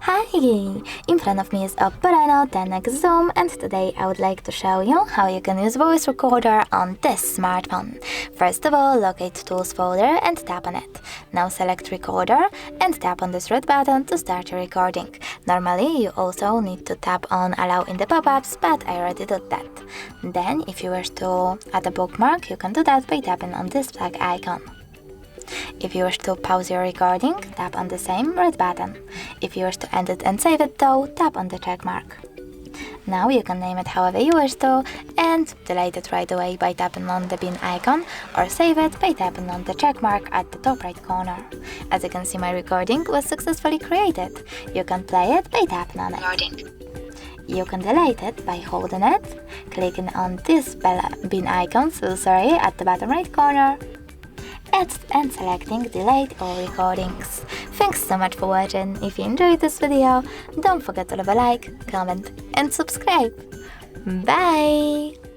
Hi again! In front of me is OPPO Reno 10x Zoom, and today I would like to show you how you can use voice recorder on this smartphone. First of all, locate Tools folder and tap on it. Now select Recorder and tap on this red button to start your recording. Normally, you also need to tap on Allow in the pop-ups, but I already did that. Then, if you wish to add a bookmark, you can do that by tapping on this flag icon. If you wish to pause your recording, tap on the same red button. If you wish to end it and save it though, tap on the check mark. Now you can name it however you wish to and delete it right away by tapping on the bin icon, or save it by tapping on the check mark at the top right corner. As you can see, my recording was successfully created. You can play it by tapping on it. You can delete it by holding it, clicking on this bin icon, at the bottom right corner, and selecting Delete All Recordings. Thanks so much for watching. If you enjoyed this video, don't forget to leave a like, comment and subscribe. Bye!